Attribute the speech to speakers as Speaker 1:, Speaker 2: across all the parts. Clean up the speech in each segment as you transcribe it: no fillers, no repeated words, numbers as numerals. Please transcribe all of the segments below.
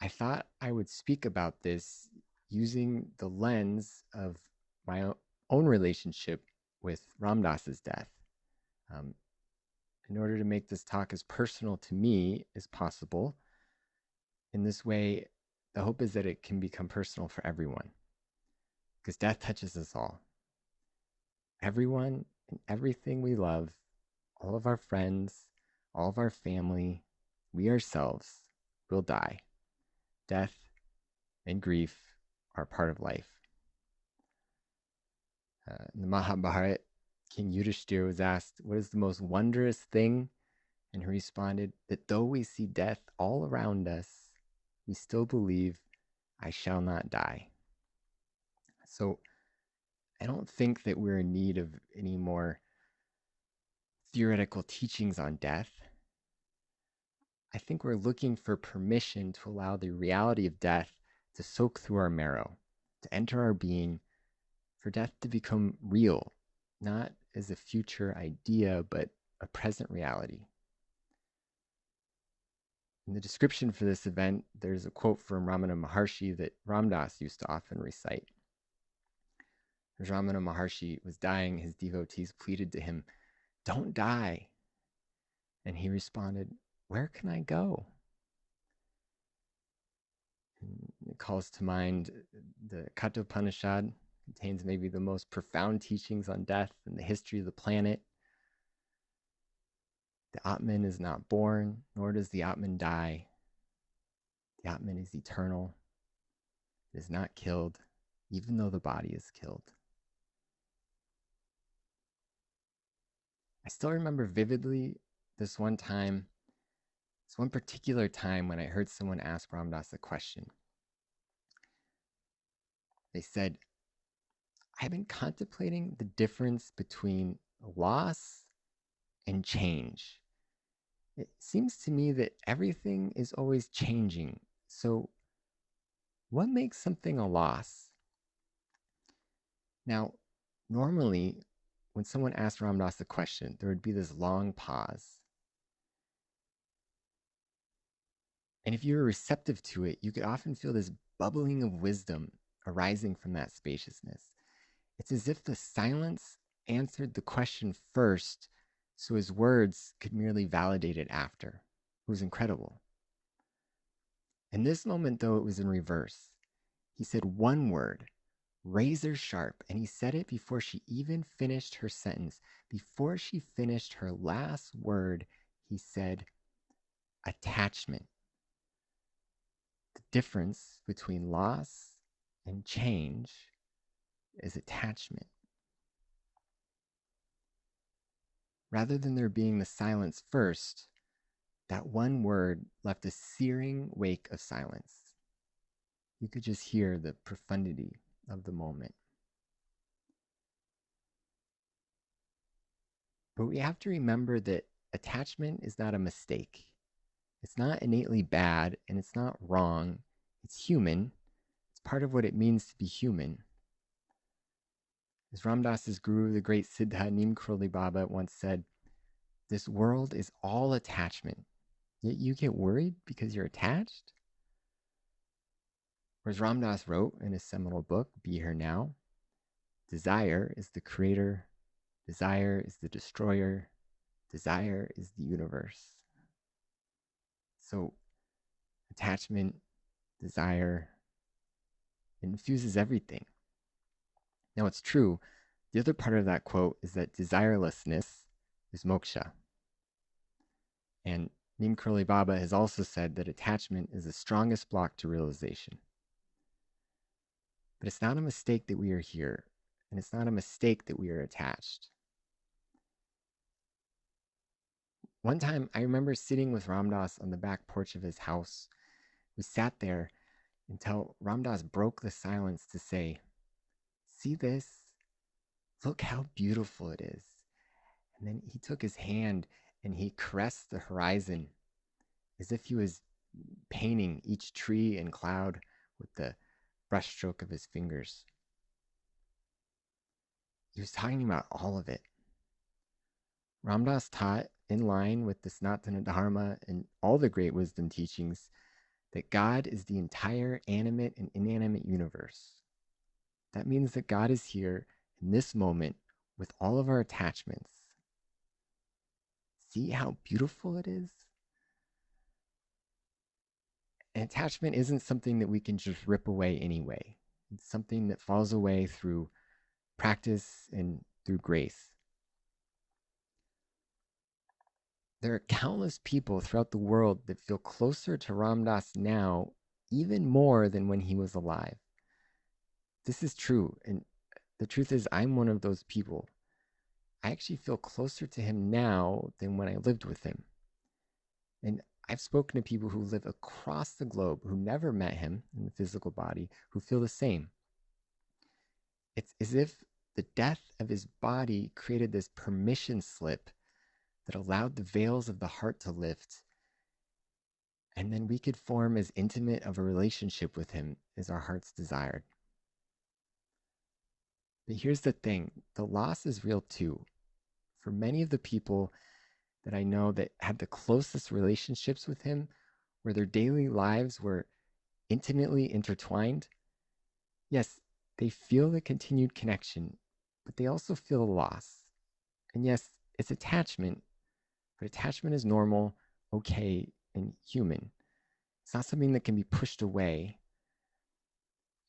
Speaker 1: I thought I would speak about this using the lens of my own relationship with Ram Dass's death. Um, in order to make this talk as personal to me as possible, in this way, the hope is that it can become personal for everyone, because death touches us all. Everyone and everything we love, all of our friends, all of our family, we ourselves will die. Death and grief are part of life. In the Mahabharata, King Yudhishthira was asked, "What is the most wondrous thing?" And he responded, "That though we see death all around us, we still believe I shall not die." So I don't think that we're in need of any more theoretical teachings on death. I think we're looking for permission to allow the reality of death to soak through our marrow, to enter our being, for death to become real, not as a future idea, but a present reality. In the description for this event, there's a quote from Ramana Maharshi that Ram Dass used to often recite. As Ramana Maharshi was dying, his devotees pleaded to him, "Don't die." And he responded, "Where can I go?" And it calls to mind the Kathopanishad, contains maybe the most profound teachings on death in the history of the planet. The Atman is not born, nor does the Atman die. The Atman is eternal. It is not killed, even though the body is killed. I still remember vividly this one particular time when I heard someone ask Ram Dass a question. They said, "I've been contemplating the difference between loss and change. It seems to me that everything is always changing. So what makes something a loss?" Now, normally, when someone asked Ram Dass a question, there would be this long pause. And if you were receptive to it, you could often feel this bubbling of wisdom arising from that spaciousness. It's as if the silence answered the question first, so his words could merely validate it after. It was incredible. In this moment, though, it was in reverse. He said one word, razor sharp, and he said it before she even finished her sentence. Before she finished her last word, he said, attachment. The difference between loss and change is attachment. Rather than there being the silence first, that one word left a searing wake of silence. You could just hear the profundity of the moment. But we have to remember that attachment is not a mistake. It's not innately bad and it's not wrong. It's human. It's part of what it means to be human. As Ram Dass's guru, the great Siddha Neem Karoli Baba, once said, "This world is all attachment, yet you get worried because you're attached?" Or as Ram Dass wrote in his seminal book, Be Here Now, desire is the creator, desire is the destroyer, desire is the universe. So attachment, desire, it infuses everything. Now it's true, the other part of that quote is that desirelessness is moksha. And Neem Karoli Baba has also said that attachment is the strongest block to realization. But it's not a mistake that we are here, and it's not a mistake that we are attached. One time, I remember sitting with Ram Dass on the back porch of his house. We sat there until Ram Dass broke the silence to say, "See this? Look how beautiful it is." And then he took his hand and he caressed the horizon as if he was painting each tree and cloud with the brushstroke of his fingers. He was talking about all of it. Ram Dass taught, in line with the Sanatana Dharma and all the great wisdom teachings, that God is the entire animate and inanimate universe. That means that God is here in this moment with all of our attachments. See how beautiful it is? An attachment isn't something that we can just rip away anyway. It's something that falls away through practice and through grace. There are countless people throughout the world that feel closer to Ram Dass now, even more than when he was alive. This is true, and the truth is I'm one of those people. I actually feel closer to him now than when I lived with him. And I've spoken to people who live across the globe who never met him in the physical body, who feel the same. It's as if the death of his body created this permission slip that allowed the veils of the heart to lift. And then we could form as intimate of a relationship with him as our hearts desired. But here's the thing, the loss is real too. For many of the people that I know that had the closest relationships with him, where their daily lives were intimately intertwined, yes, they feel the continued connection, but they also feel the loss. And yes, it's attachment, but attachment is normal, okay, and human. It's not something that can be pushed away.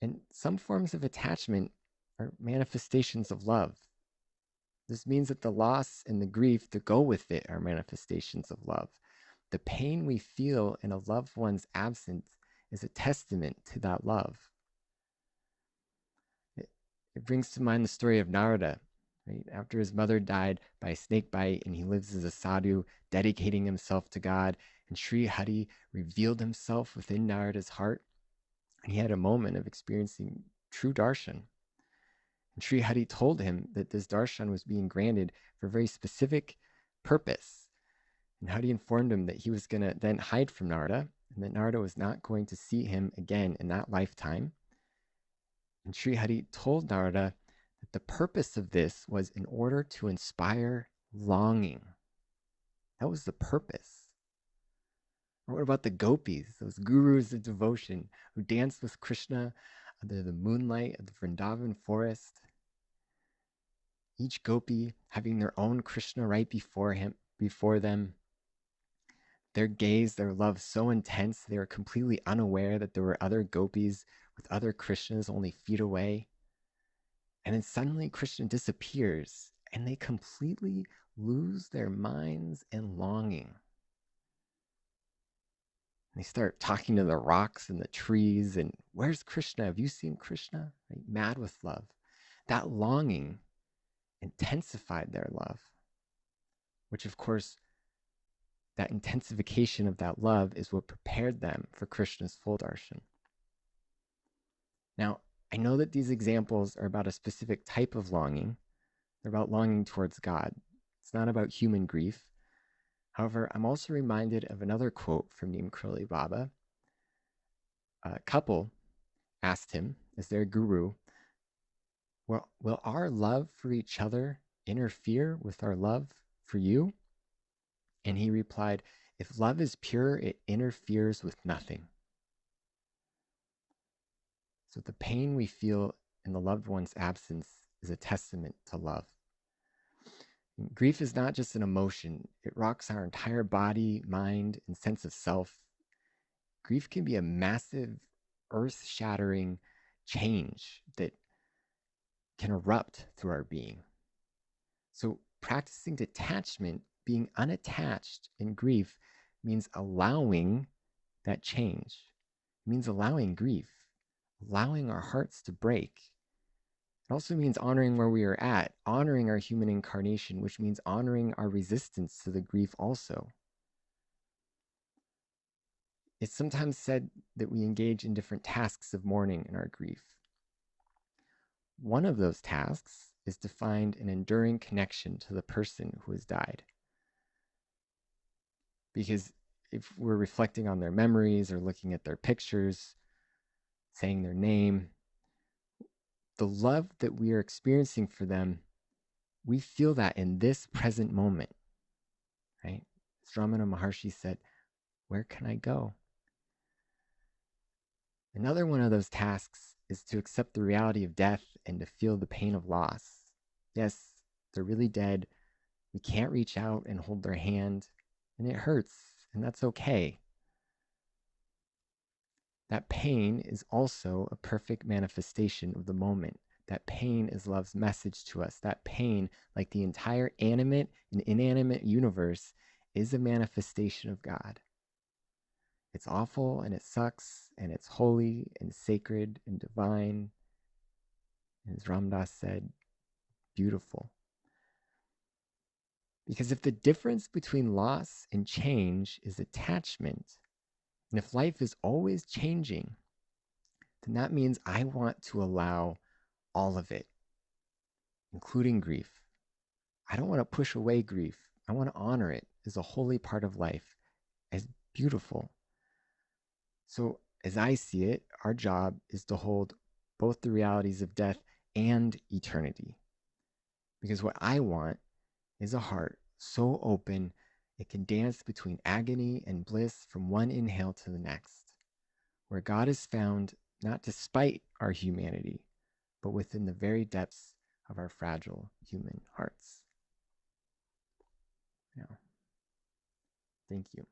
Speaker 1: And some forms of attachment are manifestations of love. This means that the loss and the grief that go with it are manifestations of love. The pain we feel in a loved one's absence is a testament to that love. It brings to mind the story of Narada, right? After his mother died by a snake bite and he lives as a sadhu, dedicating himself to God, and Sri Hari revealed himself within Narada's heart, and he had a moment of experiencing true darshan. And Sri Hari told him that this darshan was being granted for a very specific purpose. And Hari informed him that he was going to then hide from Narada, and that Narada was not going to see him again in that lifetime. And Sri Hari told Narada that the purpose of this was in order to inspire longing. That was the purpose. Or what about the gopis, those gurus of devotion who danced with Krishna under the moonlight of the Vrindavan forest? Each gopi having their own Krishna right before them. Their gaze, their love so intense, they were completely unaware that there were other gopis with other Krishnas only feet away. And then suddenly Krishna disappears and they completely lose their minds and longing. They start talking to the rocks and the trees and where's Krishna? Have you seen Krishna? Right? Mad with love. That longing intensified their love, which of course, that intensification of that love is what prepared them for Krishna's full darshan. Now, I know that these examples are about a specific type of longing. They're about longing towards God. It's not about human grief. However, I'm also reminded of another quote from Neem Karoli Baba. A couple asked him, as their guru, will our love for each other interfere with our love for you? And he replied, if love is pure, it interferes with nothing. So the pain we feel in the loved one's absence is a testament to love. Grief is not just an emotion. It rocks our entire body, mind, and sense of self. Grief can be a massive, earth-shattering change that can erupt through our being. So practicing detachment, being unattached in grief, means allowing that change. It means allowing grief, allowing our hearts to break. It also means honoring where we are at, honoring our human incarnation, which means honoring our resistance to the grief also. It's sometimes said that we engage in different tasks of mourning in our grief. One of those tasks is to find an enduring connection to the person who has died. Because if we're reflecting on their memories or looking at their pictures, saying their name, the love that we are experiencing for them, we feel that in this present moment, right? As Ramana Maharshi said, where can I go? Another one of those tasks is to accept the reality of death and to feel the pain of loss. Yes, they're really dead. We can't reach out and hold their hand, and it hurts, and that's okay. That pain is also a perfect manifestation of the moment. That pain is love's message to us. That pain, like the entire animate and inanimate universe, is a manifestation of God. It's awful and it sucks and it's holy and sacred and divine. And as Ram Dass said, beautiful. Because if the difference between loss and change is attachment, and if life is always changing, then that means I want to allow all of it, including grief. I don't want to push away grief. I want to honor it as a holy part of life, as beautiful. So, as I see it, our job is to hold both the realities of death and eternity. Because what I want is a heart so open it can dance between agony and bliss from one inhale to the next, where God is found not despite our humanity, but within the very depths of our fragile human hearts. Yeah. Thank you.